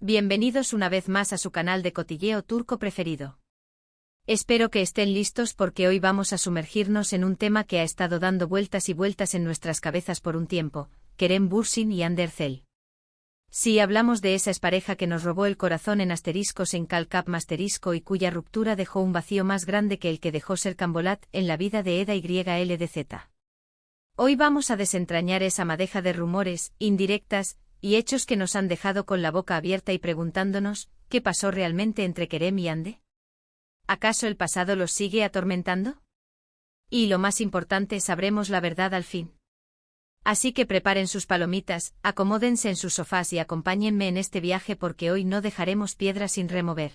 Bienvenidos una vez más a su canal de cotilleo turco preferido. Espero que estén listos porque hoy vamos a sumergirnos en un tema que ha estado dando vueltas y vueltas en nuestras cabezas por un tiempo, Kerem Bürsin y Hande Erçel. Sí, hablamos de esa expareja que nos robó el corazón en asteriscos en Calcap Masterisco y cuya ruptura dejó un vacío más grande que el que dejó Serkan Bolat en la vida de Eda YLDZ. Hoy vamos a desentrañar esa madeja de rumores, indirectas y hechos que nos han dejado con la boca abierta y preguntándonos, ¿qué pasó realmente entre Kerem y Hande? ¿Acaso el pasado los sigue atormentando? Y lo más importante, sabremos la verdad al fin. Así que preparen sus palomitas, acomódense en sus sofás y acompáñenme en este viaje porque hoy no dejaremos piedra sin remover.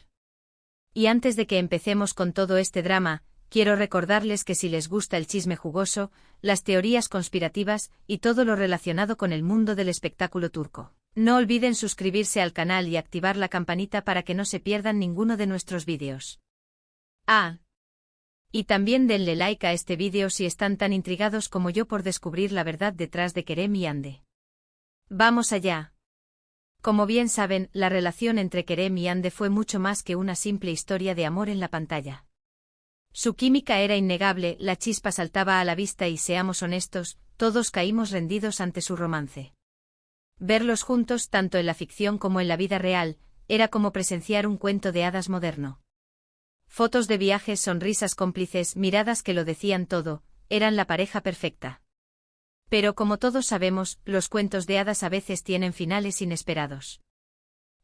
Y antes de que empecemos con todo este drama, quiero recordarles que si les gusta el chisme jugoso, las teorías conspirativas y todo lo relacionado con el mundo del espectáculo turco, no olviden suscribirse al canal y activar la campanita para que no se pierdan ninguno de nuestros vídeos. Y también denle like a este vídeo si están tan intrigados como yo por descubrir la verdad detrás de Kerem y Hande. ¡Vamos allá! Como bien saben, la relación entre Kerem y Hande fue mucho más que una simple historia de amor en la pantalla. Su química era innegable, la chispa saltaba a la vista y seamos honestos, todos caímos rendidos ante su romance. Verlos juntos tanto en la ficción como en la vida real, era como presenciar un cuento de hadas moderno. Fotos de viajes, sonrisas cómplices, miradas que lo decían todo, eran la pareja perfecta. Pero como todos sabemos, los cuentos de hadas a veces tienen finales inesperados.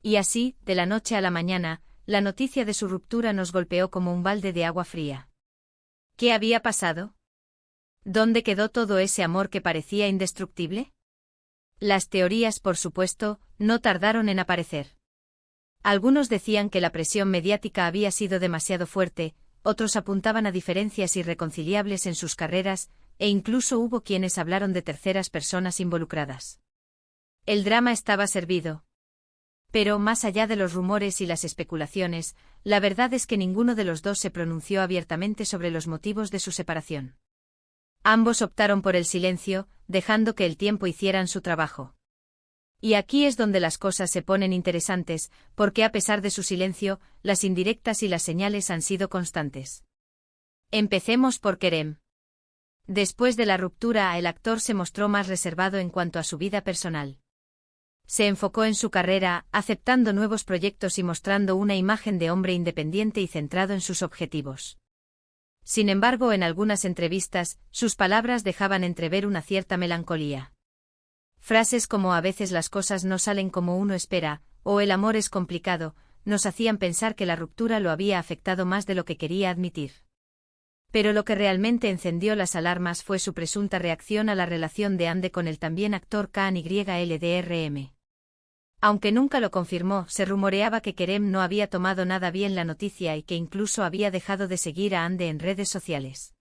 Y así, de la noche a la mañana, la noticia de su ruptura nos golpeó como un balde de agua fría. ¿Qué había pasado? ¿Dónde quedó todo ese amor que parecía indestructible? Las teorías, por supuesto, no tardaron en aparecer. Algunos decían que la presión mediática había sido demasiado fuerte, otros apuntaban a diferencias irreconciliables en sus carreras, e incluso hubo quienes hablaron de terceras personas involucradas. El drama estaba servido. Pero más allá de los rumores y las especulaciones, la verdad es que ninguno de los dos se pronunció abiertamente sobre los motivos de su separación. Ambos optaron por el silencio, dejando que el tiempo hicieran su trabajo. Y aquí es donde las cosas se ponen interesantes, porque a pesar de su silencio, las indirectas y las señales han sido constantes. Empecemos por Kerem. Después de la ruptura, el actor se mostró más reservado en cuanto a su vida personal. Se enfocó en su carrera, aceptando nuevos proyectos y mostrando una imagen de hombre independiente y centrado en sus objetivos. Sin embargo, en algunas entrevistas, sus palabras dejaban entrever una cierta melancolía. Frases como "a veces las cosas no salen como uno espera", o "el amor es complicado", nos hacían pensar que la ruptura lo había afectado más de lo que quería admitir. Pero lo que realmente encendió las alarmas fue su presunta reacción a la relación de Hande con el también actor Kaan YLDRM. Aunque nunca lo confirmó, se rumoreaba que Kerem no había tomado nada bien la noticia y que incluso había dejado de seguir a Hande en redes sociales.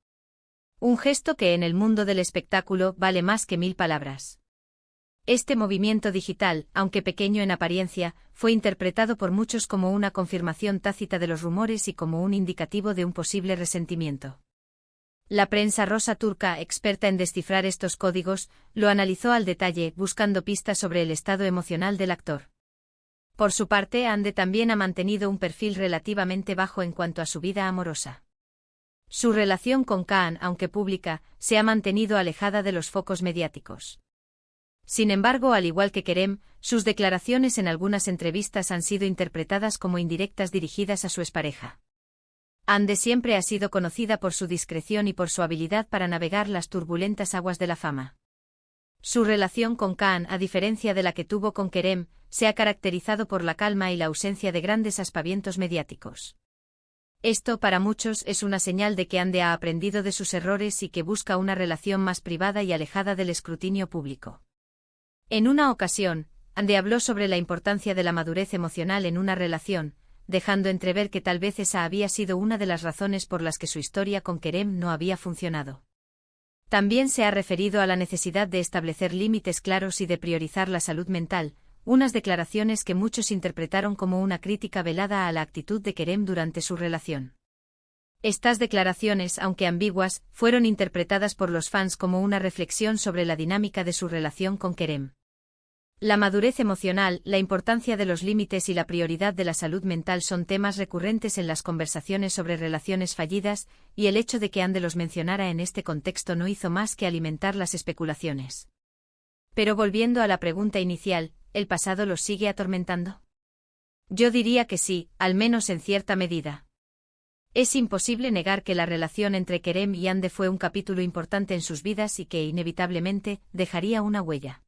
Un gesto que en el mundo del espectáculo vale más que 1000 palabras. Este movimiento digital, aunque pequeño en apariencia, fue interpretado por muchos como una confirmación tácita de los rumores y como un indicativo de un posible resentimiento. La prensa rosa turca, experta en descifrar estos códigos, lo analizó al detalle, buscando pistas sobre el estado emocional del actor. Por su parte, Hande también ha mantenido un perfil relativamente bajo en cuanto a su vida amorosa. Su relación con Kaan, aunque pública, se ha mantenido alejada de los focos mediáticos. Sin embargo, al igual que Kerem, sus declaraciones en algunas entrevistas han sido interpretadas como indirectas dirigidas a su expareja. Hande siempre ha sido conocida por su discreción y por su habilidad para navegar las turbulentas aguas de la fama. Su relación con Kaan, a diferencia de la que tuvo con Kerem, se ha caracterizado por la calma y la ausencia de grandes aspavientos mediáticos. Esto, para muchos, es una señal de que Hande ha aprendido de sus errores y que busca una relación más privada y alejada del escrutinio público. En una ocasión, Hande habló sobre la importancia de la madurez emocional en una relación, dejando entrever que tal vez esa había sido una de las razones por las que su historia con Kerem no había funcionado. También se ha referido a la necesidad de establecer límites claros y de priorizar la salud mental, unas declaraciones que muchos interpretaron como una crítica velada a la actitud de Kerem durante su relación. Estas declaraciones, aunque ambiguas, fueron interpretadas por los fans como una reflexión sobre la dinámica de su relación con Kerem. La madurez emocional, la importancia de los límites y la prioridad de la salud mental son temas recurrentes en las conversaciones sobre relaciones fallidas, y el hecho de que Andy los mencionara en este contexto no hizo más que alimentar las especulaciones. Pero volviendo a la pregunta inicial, ¿el pasado los sigue atormentando? Yo diría que sí, al menos en cierta medida. Es imposible negar que la relación entre Kerem y Andy fue un capítulo importante en sus vidas y que inevitablemente dejaría una huella.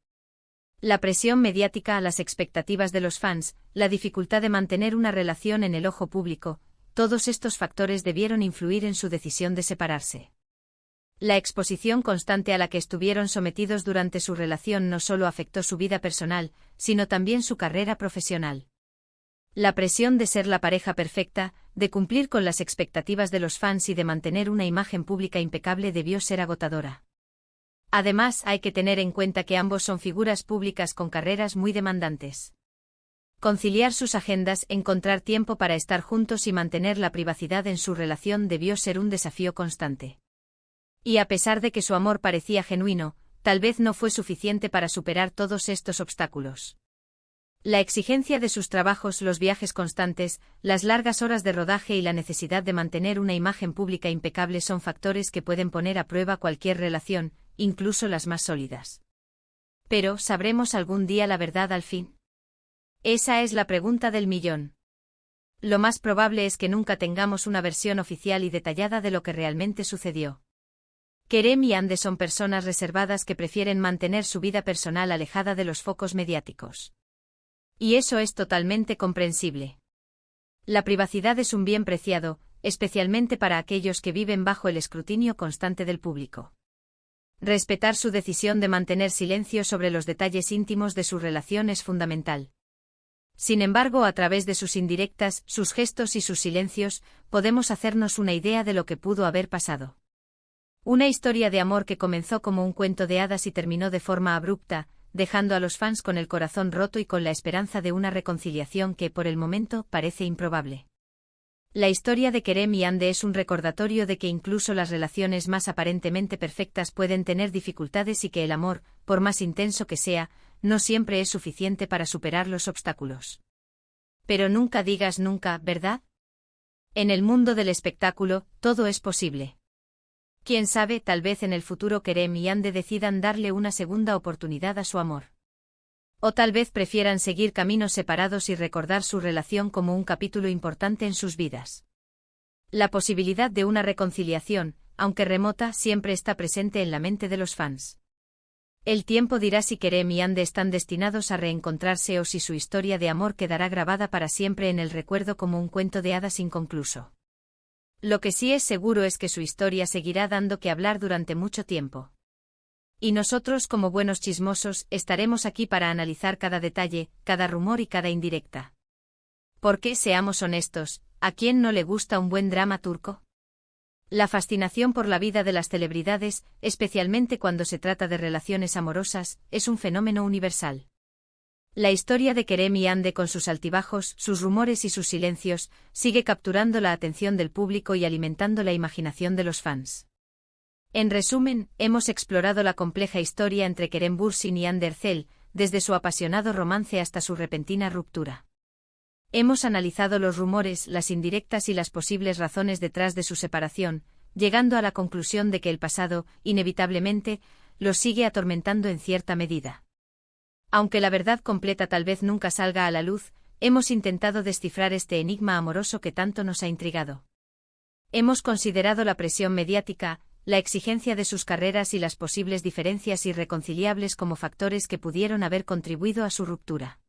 La presión mediática, las expectativas de los fans, la dificultad de mantener una relación en el ojo público, todos estos factores debieron influir en su decisión de separarse. La exposición constante a la que estuvieron sometidos durante su relación no solo afectó su vida personal, sino también su carrera profesional. La presión de ser la pareja perfecta, de cumplir con las expectativas de los fans y de mantener una imagen pública impecable debió ser agotadora. Además, hay que tener en cuenta que ambos son figuras públicas con carreras muy demandantes. Conciliar sus agendas, encontrar tiempo para estar juntos y mantener la privacidad en su relación debió ser un desafío constante. Y a pesar de que su amor parecía genuino, tal vez no fue suficiente para superar todos estos obstáculos. La exigencia de sus trabajos, los viajes constantes, las largas horas de rodaje y la necesidad de mantener una imagen pública impecable son factores que pueden poner a prueba cualquier relación, incluso las más sólidas. Pero, ¿sabremos algún día la verdad al fin? Esa es la pregunta del millón. Lo más probable es que nunca tengamos una versión oficial y detallada de lo que realmente sucedió. Kerem y Andy son personas reservadas que prefieren mantener su vida personal alejada de los focos mediáticos. Y eso es totalmente comprensible. La privacidad es un bien preciado, especialmente para aquellos que viven bajo el escrutinio constante del público. Respetar su decisión de mantener silencio sobre los detalles íntimos de su relación es fundamental. Sin embargo, a través de sus indirectas, sus gestos y sus silencios, podemos hacernos una idea de lo que pudo haber pasado. Una historia de amor que comenzó como un cuento de hadas y terminó de forma abrupta, dejando a los fans con el corazón roto y con la esperanza de una reconciliación que, por el momento, parece improbable. La historia de Kerem y Andy es un recordatorio de que incluso las relaciones más aparentemente perfectas pueden tener dificultades y que el amor, por más intenso que sea, no siempre es suficiente para superar los obstáculos. Pero nunca digas nunca, ¿verdad? En el mundo del espectáculo, todo es posible. Quién sabe, tal vez en el futuro Kerem y Andy decidan darle una segunda oportunidad a su amor. O tal vez prefieran seguir caminos separados y recordar su relación como un capítulo importante en sus vidas. La posibilidad de una reconciliación, aunque remota, siempre está presente en la mente de los fans. El tiempo dirá si Kerem y Andy están destinados a reencontrarse o si su historia de amor quedará grabada para siempre en el recuerdo como un cuento de hadas inconcluso. Lo que sí es seguro es que su historia seguirá dando que hablar durante mucho tiempo. Y nosotros, como buenos chismosos, estaremos aquí para analizar cada detalle, cada rumor y cada indirecta. Porque, seamos honestos, ¿a quién no le gusta un buen drama turco? La fascinación por la vida de las celebridades, especialmente cuando se trata de relaciones amorosas, es un fenómeno universal. La historia de Kerem y Andy con sus altibajos, sus rumores y sus silencios, sigue capturando la atención del público y alimentando la imaginación de los fans. En resumen, hemos explorado la compleja historia entre Kerem Bürsin y Andy Erçel, desde su apasionado romance hasta su repentina ruptura. Hemos analizado los rumores, las indirectas y las posibles razones detrás de su separación, llegando a la conclusión de que el pasado, inevitablemente, los sigue atormentando en cierta medida. Aunque la verdad completa tal vez nunca salga a la luz, hemos intentado descifrar este enigma amoroso que tanto nos ha intrigado. Hemos considerado la presión mediática, la exigencia de sus carreras y las posibles diferencias irreconciliables como factores que pudieron haber contribuido a su ruptura.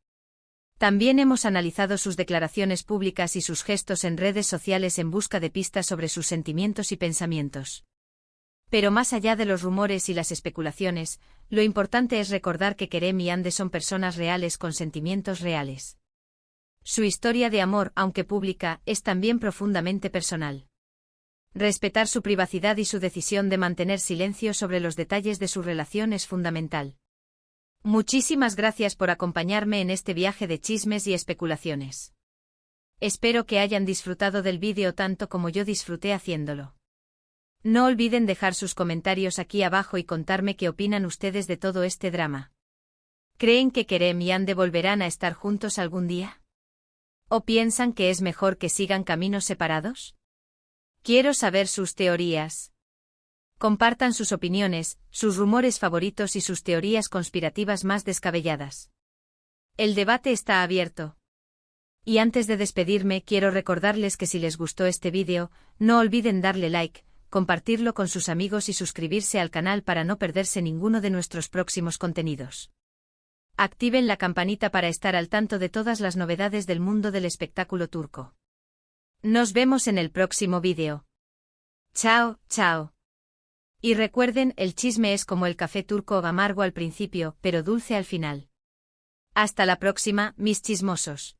También hemos analizado sus declaraciones públicas y sus gestos en redes sociales en busca de pistas sobre sus sentimientos y pensamientos. Pero más allá de los rumores y las especulaciones, lo importante es recordar que Kerem y Andy son personas reales con sentimientos reales. Su historia de amor, aunque pública, es también profundamente personal. Respetar su privacidad y su decisión de mantener silencio sobre los detalles de su relación es fundamental. Muchísimas gracias por acompañarme en este viaje de chismes y especulaciones. Espero que hayan disfrutado del vídeo tanto como yo disfruté haciéndolo. No olviden dejar sus comentarios aquí abajo y contarme qué opinan ustedes de todo este drama. ¿Creen que Kerem y Hande volverán a estar juntos algún día? ¿O piensan que es mejor que sigan caminos separados? Quiero saber sus teorías. Compartan sus opiniones, sus rumores favoritos y sus teorías conspirativas más descabelladas. El debate está abierto. Y antes de despedirme quiero recordarles que si les gustó este vídeo, no olviden darle like, compartirlo con sus amigos y suscribirse al canal para no perderse ninguno de nuestros próximos contenidos. Activen la campanita para estar al tanto de todas las novedades del mundo del espectáculo turco. Nos vemos en el próximo vídeo. Chao, chao. Y recuerden, el chisme es como el café turco, amargo al principio, pero dulce al final. Hasta la próxima, mis chismosos.